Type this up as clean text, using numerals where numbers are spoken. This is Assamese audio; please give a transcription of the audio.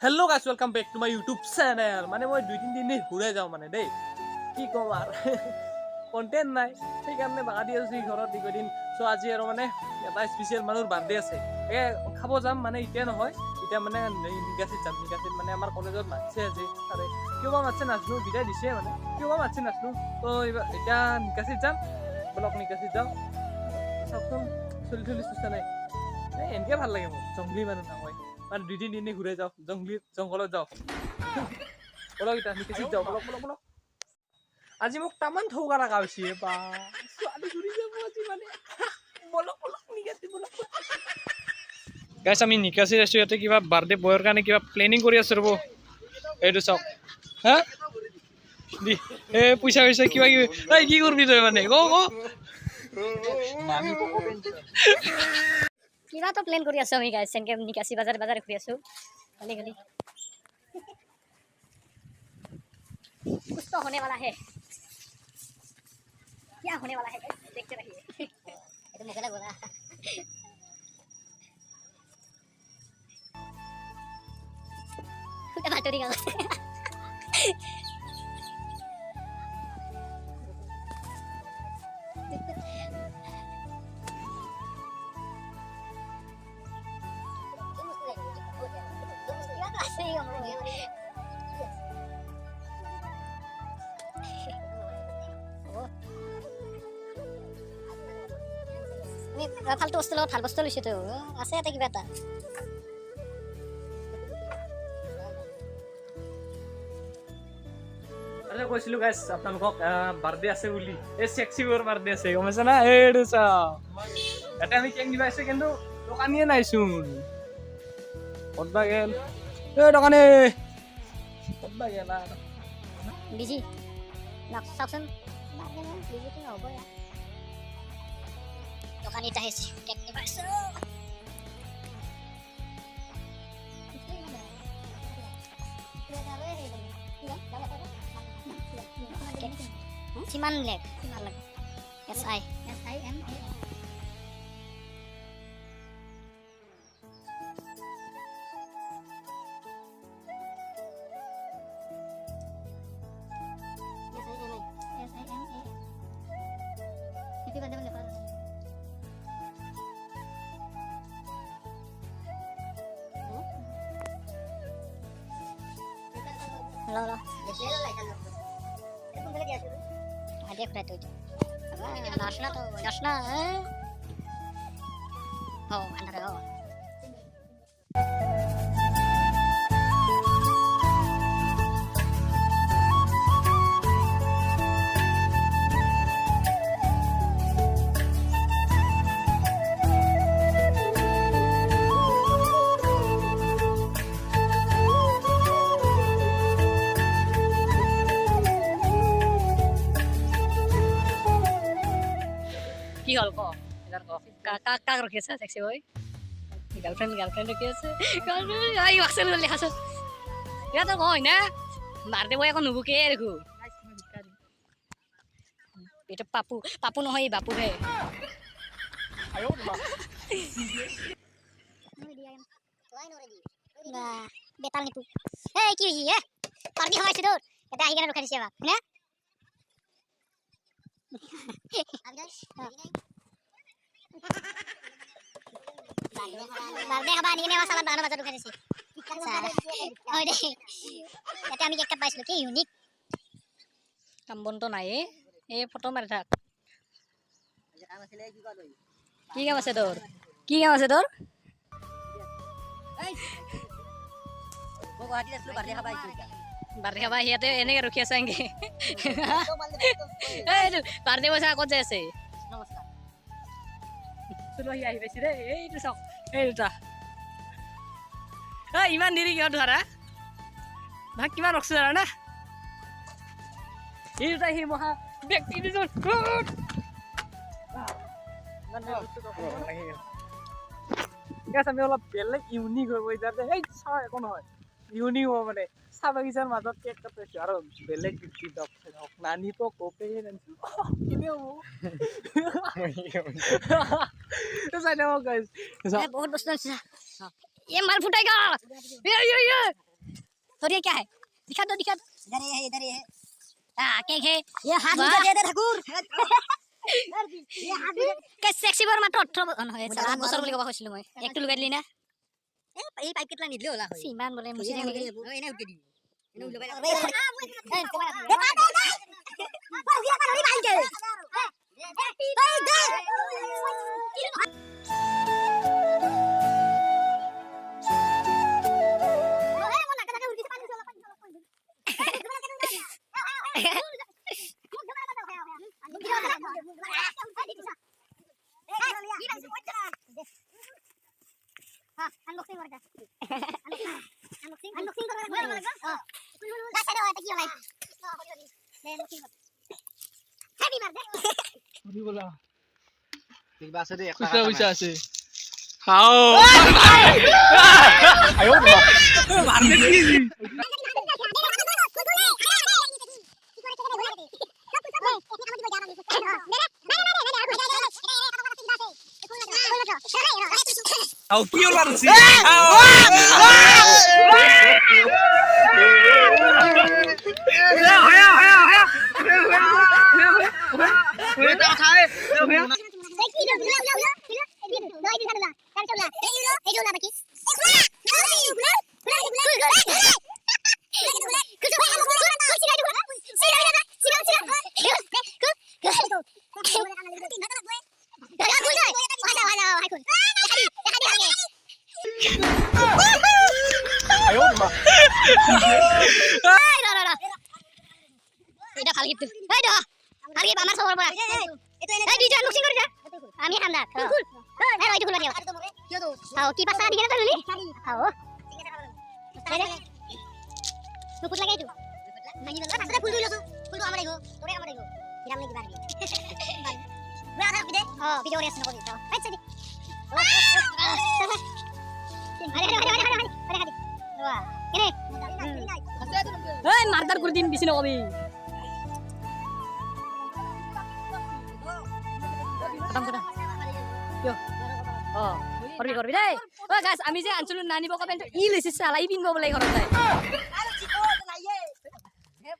Hello guys, welcome back to my YouTube channel. মানে মই 2-3 দিন ঘুরে যাও মানে দেই কি কম আর কন্টেন্ট নাই সেই কারণে বাগা দি আছি ঘৰত দি দিন সো আজি আৰু মানে এটা স্পেশাল মানুহৰ বাৰ্থডে আছে এ খাব যাম মানে ইতিয়া নহয় ইতিয়া মানে নিকাসিত যাম নিকাসিত মানে আমাৰ কলেজত মাতছে আজি আৰে কিবা মাতছে নাজনো বিদায় দিছে মানে কিবা মাতছে নাজনো তো এতিয়া নিকাসিত যাম ব্লক নিকাসিত যাও সবচোন চলি সুস্থ নাই এনেকে ভাল লাগে মোৰ জংগলী মানুহ নহয় মানে 2-3 দিন ঘুরে যাও জঙ্গলত যাও বলক এটা নিকাসিত যাও বলক আজি মোক তামান থৌকা লাগা হৈছে বা ছোৱালী ঘুৰি যাব আজি মানে বলক নিকাসিত বলক গাইস আমি নিকাসিত আছো ইয়াতে কিবা বাৰ্থডে বয়ৰ কাৰণে কিবা প্লেনিং কৰি আছো ৰব এইটো চাওক হা দি এ পইচা হৈছে কিবা কি এই কি কৰবি তই মানে গো किवा तो प्लान करी आছো আমি गाइस सेनके निकासी बाजार घुरी आছো गली कुछ तो होने वाला है क्या होने वाला है देखते रहिए ये तो मुझे लग रहा है बाटोरी का ফালতু বস্তু লগত ভাল বস্তু লৈছে তো আছে এটা কিবা এটা আরে কইছিলো গাইস আপোনালোকক বাৰ্থডে আছে বুলি এই সেক্সি বৰ বাৰ্থডে আছে গমছে না এইটো চা এটা আমি কেক দিবা আছে কিন্তু দোকানীয়ে নাইছুন কতবা গেল এই দোকানে কতবা গেল বিজি লাখ সাকশন বিজি তো হ'ব ya দোকানী তাহেছি cake নিবাইছো Siman lek, SI M A itu kan teman lepas halo ada kereta itu Nasna oh antara oh কি হল কো এদার কো কাক রকি আছে সেক্সি বয় গার্লফ্রেন্ড রকি আছে গার্লফ্রেন্ড আই ওয়াক্সেল লে হাসো এটা তো কই না মারতে বয় এখন নুবুকে দেখো এটা পাপু নহয় বাপু হে আয়ো বাবা না বেতাল নিপু এই কি হই এ পার্টি হইছে তোর এটা আই গেল রখা দিছে বা না বার্থডে হবা নিয়ে মাসালা 12 বাজার ঢুকে দিছি ওই দে এটা আমি কেকটা পাইছিল কি ইউনিক কামবন তো নাই এই ফটো মারি থাক কি কাম আছে তোর বার্থডে হবা ইয়াতে এনেকে ৰখি আছে এংগে এই বাৰ্থডে বসা কত যাইছে নমস্কাৰ চলো আহি পাইছি ৰে এইটো চাওক এইটা ইমান দেৰি কিয় ধৰা ভাগ কিমান ৰখছো জানা না এইটা হি মহা ব্যক্তি দুজন আমি অলপ বেলেগ ইউনিক হ'ব যাতে এই চাও একো নহয় ইউনিক হ'ব মানে চাহ বাগিচাৰ মাজত কেক কাটিছো আৰু বেলেগ ব্যক্তি হওক নানি তো কোপে কিনে হ'ব চাই থাকক গাইজ বহুত বস্তু আছে ये माल फुटाएगा ये और ये क्या है दिखा दो इधर ही है केक है ये हाथ वाह। दे दे ठाकुर ये हाथ दे কে সেক্সি বৰ মাত্ৰ 18 নহয় 7 বছৰ বুলি ক'ব কৈছিলো মই একটু লগাই দিলি না এই পাইপ কেটলা নিদিলে হলা হয় ইমান বোলে মুচি দে নেকি এনে উঠে দি এনে উঠে unboxing करता unboxing करता gas ada apa kira lain happy birthday কিবা আছে দেই খুচরা পয়সা আছে খাও আয়ো মারবে কি আও কি হলো আরছি এটা ভাল গিফট এই দা আর কি আমার সবার পড়া এই দুইটা আনবক্সিং করে যা আমি খান্দা এই ওইটা খুলে দিও আও কি পাসা দিকে না ললি আও তো কুট লাগাই তো মানি না তাতে ফুল দিলো ফুল তো আমারই গো তোরে আমারই গো কিরাম নাকি বাড়ি বুয়া না বিদে ভিডিও রে আসনো করি তো আচ্ছা দি আরে ওয়া কেনে এই মারদার করে দিন বিছিনা কবি খতম করা করবি করবি দেই ও গাইস আমি যে আনছলো নানি বকা পেন্ট ই লইছে চালাই পিনব বলে ঘৰত যায়